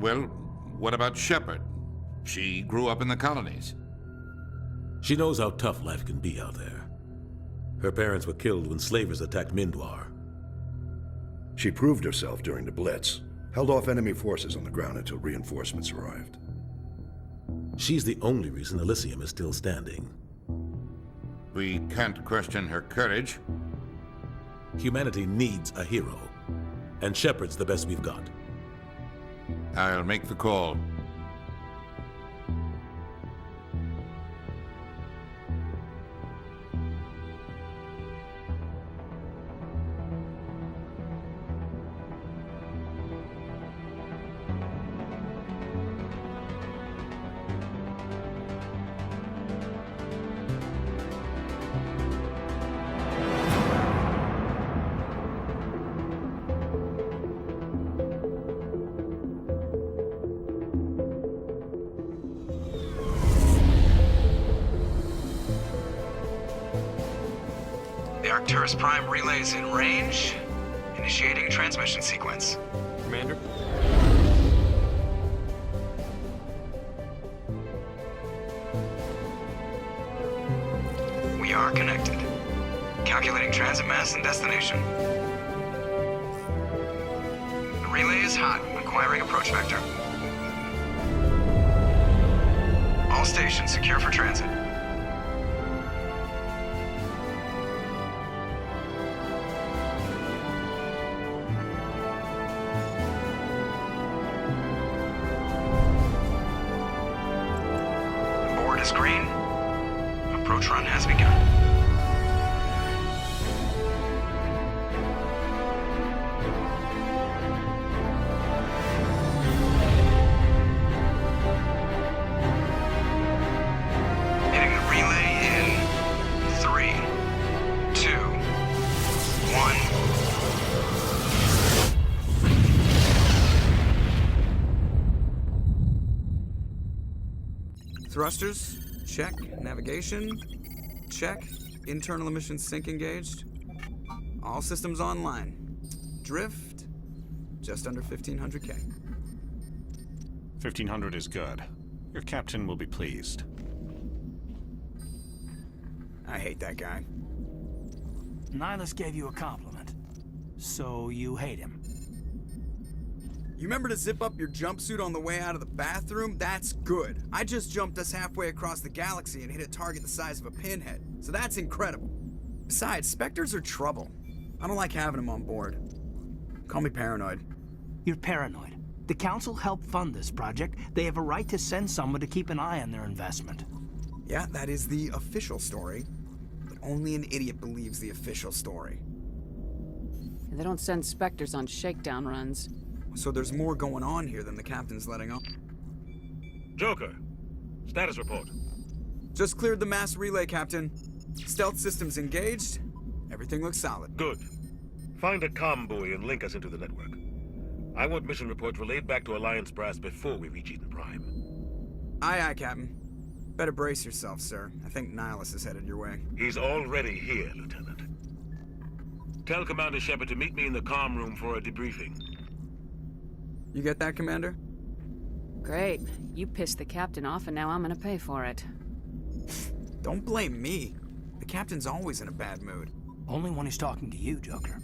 Well, what about Shepard? She grew up in the colonies. She knows how tough life can be out there. Her parents were killed when slavers attacked Mindwar. She proved herself during the Blitz, held off enemy forces on the ground until reinforcements arrived. She's the only reason Elysium is still standing. We can't question her courage. Humanity needs a hero, and Shepard's the best we've got. I'll make the call. The Arcturus Prime relay's in range. Initiating transmission sequence. Commander? We are connected. Calculating transit mass and destination. The relay is hot, acquiring approach vector. All stations secure for transit. The board is green. Approach run has begun. Hitting the relay in 3, 2, 1. Thrusters, check. Navigation, check. Internal emissions sync engaged. All systems online. Drift, just under 1500K. 1500 is good. Your captain will be pleased. I hate that guy. Nihilus gave you a compliment. So you hate him. You remember to zip up your jumpsuit on the way out of the bathroom? That's good. I just jumped us halfway across the galaxy and hit a target the size of a pinhead. So that's incredible. Besides, Spectres are trouble. I don't like having them on board. Call me paranoid. You're paranoid. The Council helped fund this project. They have a right to send someone to keep an eye on their investment. Yeah, that is the official story. But only an idiot believes the official story. They don't send Spectres on shakedown runs. So there's more going on here than the captain's letting on. Joker, status report. Just cleared the mass relay, Captain. Stealth systems engaged. Everything looks solid. Good. Find a comm buoy and link us into the network. I want mission reports relayed back to Alliance brass before we reach Eden Prime. Aye, aye, Captain. Better brace yourself, sir. I think Nihilus is headed your way. He's already here, Lieutenant. Tell Commander Shepard to meet me in the comm room for a debriefing. You get that, Commander? Great. You pissed the captain off and now I'm gonna pay for it. Don't blame me. The captain's always in a bad mood. Only when he's talking to you, Joker.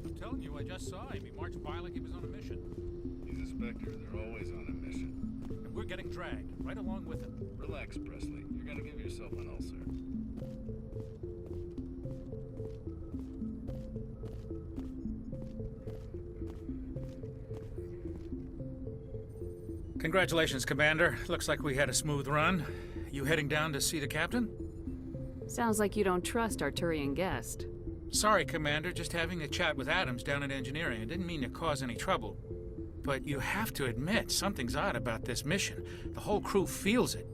I'm telling you, I just saw him. He marched by like he was on a mission. He's a Spectre. They're always on a mission. And we're getting dragged, right along with him. Relax, Presley. You're gonna give yourself an ulcer. Congratulations, Commander. Looks like we had a smooth run. You heading down to see the captain? Sounds like you don't trust Arturian guest. Sorry, Commander. Just having a chat with Adams down at engineering. I didn't mean to cause any trouble. But you have to admit, something's odd about this mission. The whole crew feels it.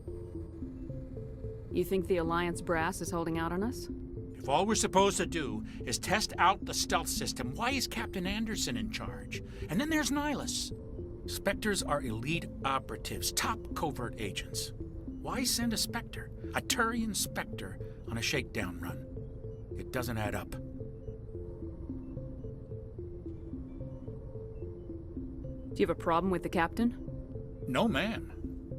You think the Alliance brass is holding out on us? If all we're supposed to do is test out the stealth system, why is Captain Anderson in charge? And then there's Nihilus. Spectres are elite operatives, top covert agents. Why send a Spectre, a Turian Spectre, on a shakedown run? It doesn't add up. Do you have a problem with the captain? No, ma'am.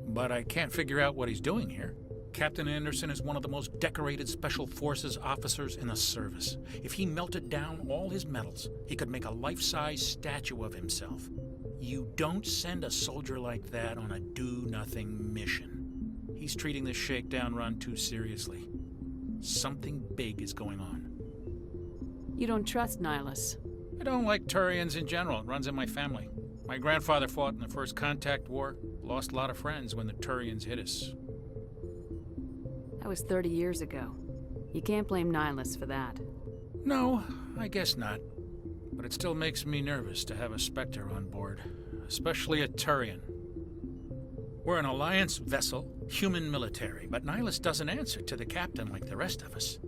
But I can't figure out what he's doing here. Captain Anderson is one of the most decorated Special Forces officers in the service. If he melted down all his medals, he could make a life-size statue of himself. You don't send a soldier like that on a do-nothing mission. He's treating this shakedown run too seriously. Something big is going on. You don't trust Nihilus? I don't like Turians in general. It runs in my family. My grandfather fought in the First Contact War, lost a lot of friends when the Turians hit us. That was 30 years ago. You can't blame Nihilus for that. No, I guess not. But it still makes me nervous to have a Spectre on board, especially a Turian. We're an Alliance vessel, human military, but Nihilus doesn't answer to the captain like the rest of us.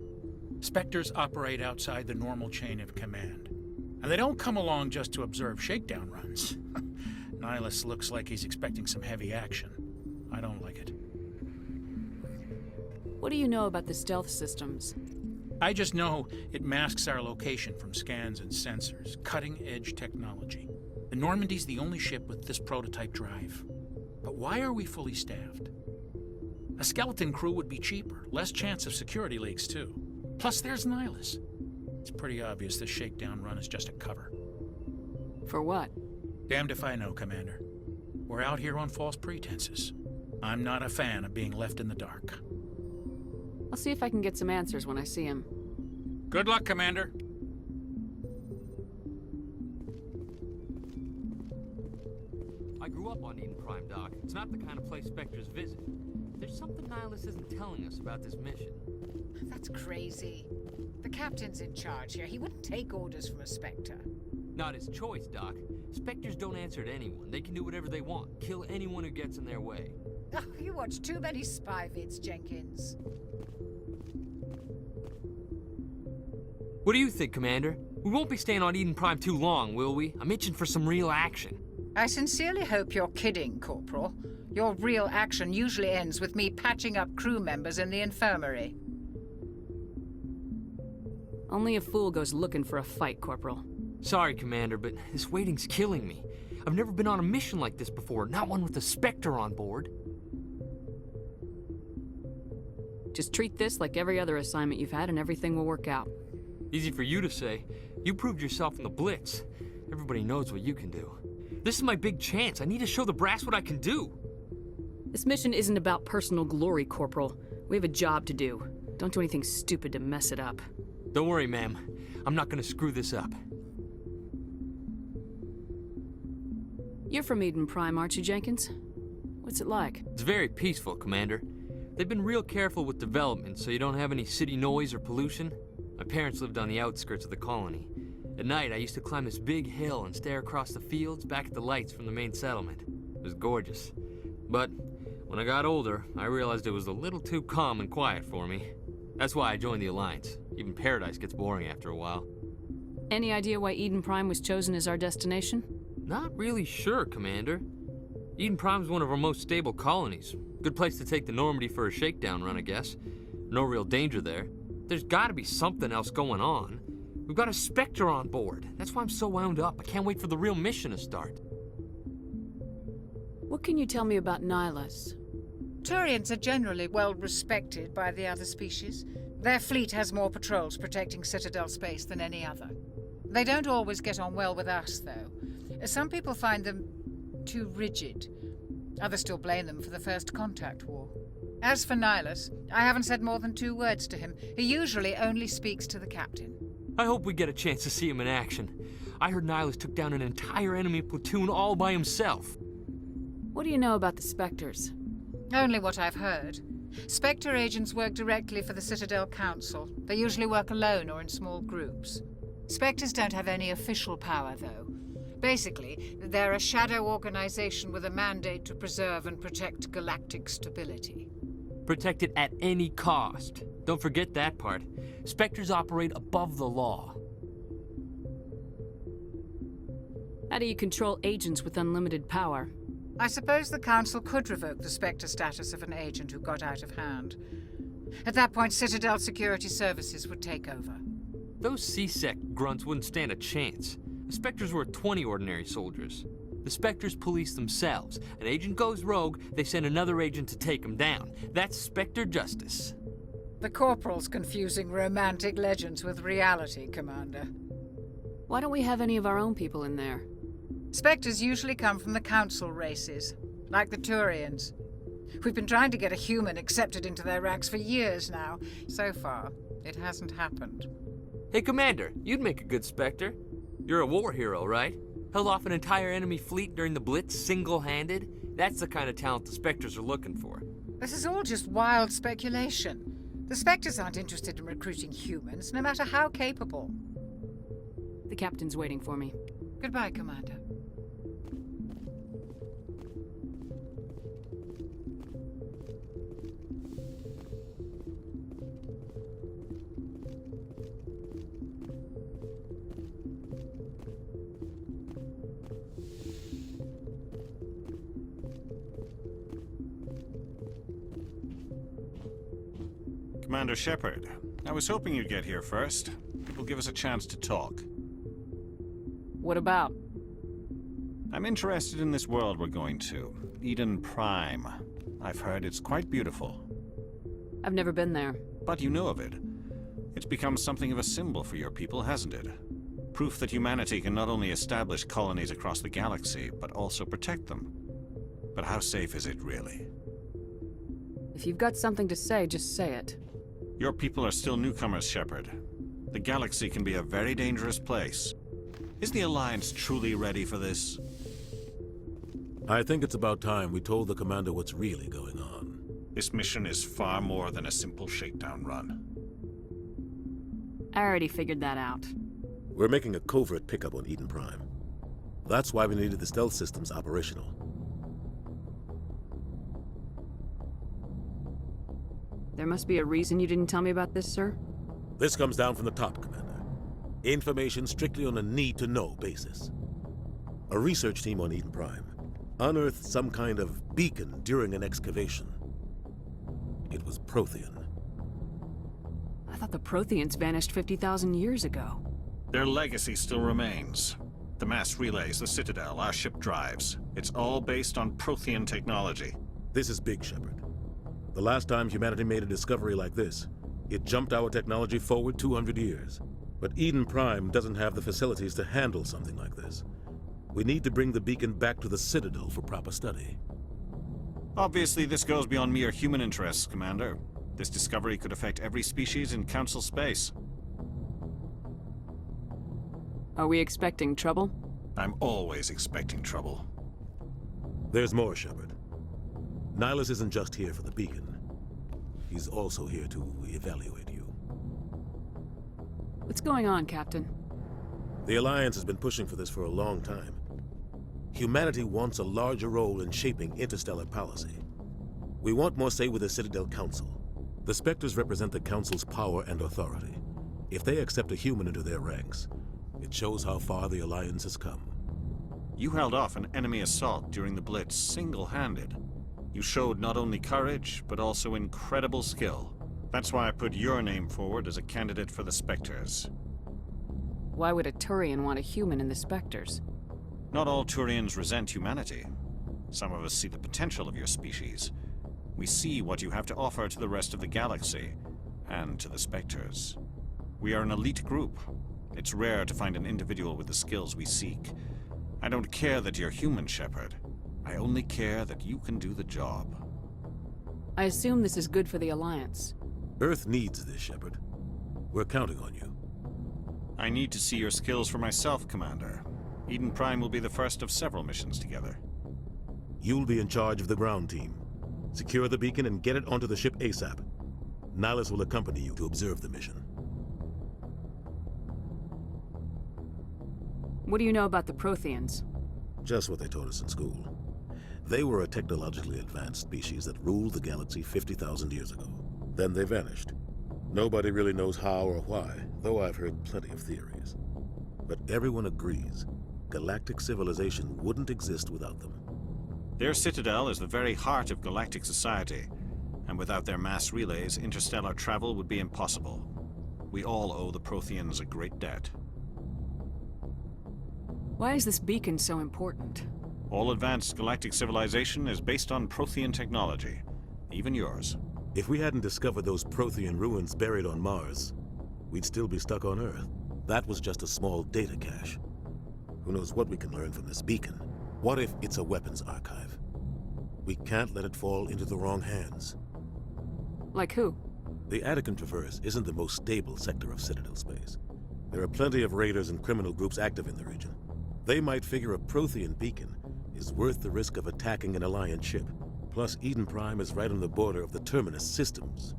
Spectres operate outside the normal chain of command. And they don't come along just to observe shakedown runs. Nihilus looks like he's expecting some heavy action. I don't like it. What do you know about the stealth systems? I just know it masks our location from scans and sensors. Cutting-edge technology. The Normandy's the only ship with this prototype drive. But why are we fully staffed? A skeleton crew would be cheaper. Less chance of security leaks, too. Plus, there's Nihilus. It's pretty obvious this shakedown run is just a cover. For what? Damned if I know, Commander. We're out here on false pretenses. I'm not a fan of being left in the dark. I'll see if I can get some answers when I see him. Good luck, Commander. I grew up on Eden Prime, Doc. It's not the kind of place Spectres visit. There's something Nihilus isn't telling us about this mission. That's crazy. The captain's in charge here. He wouldn't take orders from a Spectre. Not his choice, Doc. Spectres don't answer to anyone. They can do whatever they want. Kill anyone who gets in their way. Oh, you watch too many spy vids, Jenkins. What do you think, Commander? We won't be staying on Eden Prime too long, will we? I'm itching for some real action. I sincerely hope you're kidding, Corporal. Your real action usually ends with me patching up crew members in the infirmary. Only a fool goes looking for a fight, Corporal. Sorry, Commander, but this waiting's killing me. I've never been on a mission like this before, not one with a Spectre on board. Just treat this like every other assignment you've had and everything will work out. Easy for you to say. You proved yourself in the Blitz. Everybody knows what you can do. This is my big chance. I need to show the brass what I can do. This mission isn't about personal glory, Corporal. We have a job to do. Don't do anything stupid to mess it up. Don't worry, ma'am. I'm not gonna screw this up. You're from Eden Prime, aren't you, Jenkins? What's it like? It's very peaceful, Commander. They've been real careful with development, so you don't have any city noise or pollution. My parents lived on the outskirts of the colony. At night, I used to climb this big hill and stare across the fields back at the lights from the main settlement. It was gorgeous. But when I got older, I realized it was a little too calm and quiet for me. That's why I joined the Alliance. Even Paradise gets boring after a while. Any idea why Eden Prime was chosen as our destination? Not really sure, Commander. Eden Prime's one of our most stable colonies. Good place to take the Normandy for a shakedown run, I guess. No real danger there. There's gotta be something else going on. We've got a Spectre on board. That's why I'm so wound up. I can't wait for the real mission to start. What can you tell me about Nihilus? Turians are generally well respected by the other species. Their fleet has more patrols protecting Citadel space than any other. They don't always get on well with us, though. Some people find them too rigid. Others still blame them for the First Contact War. As for Nihilus, I haven't said more than 2 words to him. He usually only speaks to the captain. I hope we get a chance to see him in action. I heard Nihilus took down an entire enemy platoon all by himself. What do you know about the Spectres? Only what I've heard. Spectre agents work directly for the Citadel Council. They usually work alone or in small groups. Spectres don't have any official power, though. Basically, they're a shadow organization with a mandate to preserve and protect galactic stability. Protect it at any cost. Don't forget that part. Spectres operate above the law. How do you control agents with unlimited power? I suppose the Council could revoke the Spectre status of an agent who got out of hand. At that point, Citadel Security Services would take over. Those C-Sec grunts wouldn't stand a chance. The Spectres were 20 ordinary soldiers. The Spectres police themselves. An agent goes rogue, they send another agent to take him down. That's Spectre justice. The Corporal's confusing romantic legends with reality, Commander. Why don't we have any of our own people in there? Spectres usually come from the Council races, like the Turians. We've been trying to get a human accepted into their ranks for years now. So far, it hasn't happened. Hey, Commander, you'd make a good Spectre. You're a war hero, right? Held off an entire enemy fleet during the Blitz single-handed? That's the kind of talent the Spectres are looking for. This is all just wild speculation. The Spectres aren't interested in recruiting humans, no matter how capable. The captain's waiting for me. Goodbye, Commander. Commander Shepard, I was hoping you'd get here first. It will give us a chance to talk. What about? I'm interested in this world we're going to, Eden Prime. I've heard it's quite beautiful. I've never been there. But you know of it. It's become something of a symbol for your people, hasn't it? Proof that humanity can not only establish colonies across the galaxy, but also protect them. But how safe is it, really? If you've got something to say, just say it. Your people are still newcomers, Shepard. The galaxy can be a very dangerous place. Is the Alliance truly ready for this? I think it's about time we told the Commander what's really going on. This mission is far more than a simple shakedown run. I already figured that out. We're making a covert pickup on Eden Prime. That's why we needed the stealth systems operational. There must be a reason you didn't tell me about this, sir? This comes down from the top, Commander. Information strictly on a need-to-know basis. A research team on Eden Prime unearthed some kind of beacon during an excavation. It was Prothean. I thought the Protheans vanished 50,000 years ago. Their legacy still remains. The mass relays, the Citadel, our ship drives. It's all based on Prothean technology. This is big, Shepard. The last time humanity made a discovery like this, it jumped our technology forward 200 years. But Eden Prime doesn't have the facilities to handle something like this. We need to bring the beacon back to the Citadel for proper study. Obviously, this goes beyond mere human interests, Commander. This discovery could affect every species in Council space. Are we expecting trouble? I'm always expecting trouble. There's more, Shepard. Nihilus isn't just here for the beacon. He's also here to evaluate you. What's going on, Captain? The Alliance has been pushing for this for a long time. Humanity wants a larger role in shaping interstellar policy. We want more say with the Citadel Council. The Spectres represent the Council's power and authority. If they accept a human into their ranks, it shows how far the Alliance has come. You held off an enemy assault during the Blitz single-handed. You showed not only courage, but also incredible skill. That's why I put your name forward as a candidate for the Spectres. Why would a Turian want a human in the Spectres? Not all Turians resent humanity. Some of us see the potential of your species. We see what you have to offer to the rest of the galaxy, and to the Spectres. We are an elite group. It's rare to find an individual with the skills we seek. I don't care that you're human, Shepard. I only care that you can do the job. I assume this is good for the Alliance. Earth needs this, Shepard. We're counting on you. I need to see your skills for myself, Commander. Eden Prime will be the first of several missions together. You'll be in charge of the ground team. Secure the beacon and get it onto the ship ASAP. Nihilus will accompany you to observe the mission. What do you know about the Protheans? Just what they taught us in school. They were a technologically advanced species that ruled the galaxy 50,000 years ago. Then they vanished. Nobody really knows how or why, though I've heard plenty of theories. But everyone agrees galactic civilization wouldn't exist without them. Their citadel is the very heart of galactic society, and without their mass relays, interstellar travel would be impossible. We all owe the Protheans a great debt. Why is this beacon so important? All advanced galactic civilization is based on Prothean technology, even yours. If we hadn't discovered those Prothean ruins buried on Mars, we'd still be stuck on Earth. That was just a small data cache. Who knows what we can learn from this beacon? What if it's a weapons archive? We can't let it fall into the wrong hands. Like who? The Attican Traverse isn't the most stable sector of Citadel space. There are plenty of raiders and criminal groups active in the region. They might figure a Prothean beacon is worth the risk of attacking an Alliance ship. Plus, Eden Prime is right on the border of the Terminus systems.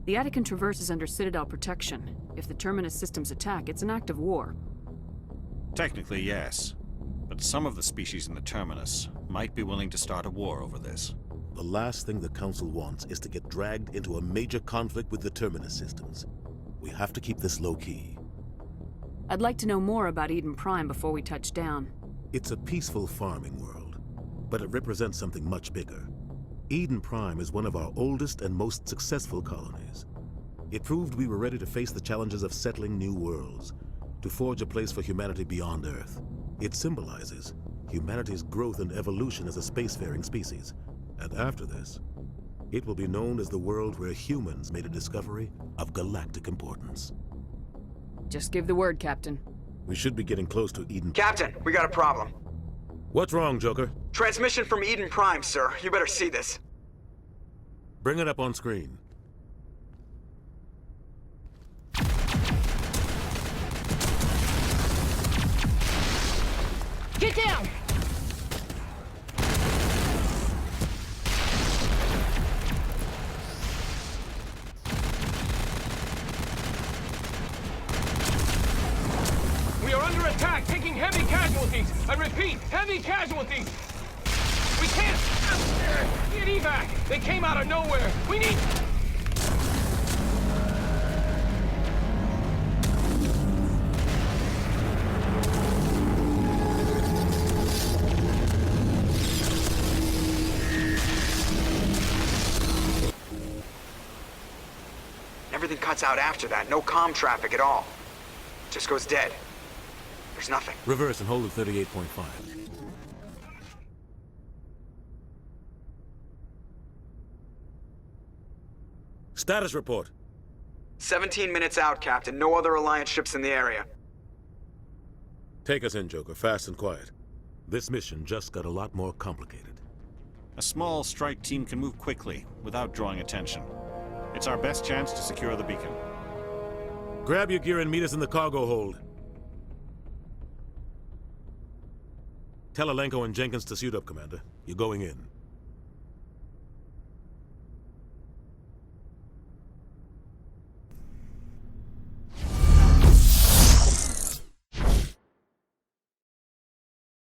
The Attican Traverse is under Citadel protection. If the Terminus systems attack, it's an act of war. Technically, yes. But some of the species in the Terminus might be willing to start a war over this. The last thing the Council wants is to get dragged into a major conflict with the Terminus systems. We have to keep this low-key. I'd like to know more about Eden Prime before we touch down. It's a peaceful farming world, but it represents something much bigger. Eden Prime is one of our oldest and most successful colonies. It proved we were ready to face the challenges of settling new worlds, to forge a place for humanity beyond Earth. It symbolizes humanity's growth and evolution as a spacefaring species. And after this, it will be known as the world where humans made a discovery of galactic importance. Just give the word, Captain. We should be getting close to Eden. Captain, we got a problem. What's wrong, Joker? Transmission from Eden Prime, sir. You better see this. Bring it up on screen. Get down! We are under attack, taking heavy casualties. I repeat, heavy casualties. We can't get evac. They came out of nowhere. We need... Everything cuts out after that. No comm traffic at all. Just goes dead. There's nothing. Reverse and hold at 38.5. Status report. 17 minutes out, Captain. No other Alliance ships in the area. Take us in, Joker, fast and quiet. This mission just got a lot more complicated. A small strike team can move quickly, without drawing attention. It's our best chance to secure the beacon. Grab your gear and meet us in the cargo hold. Tell Alenko and Jenkins to suit up, Commander. You're going in.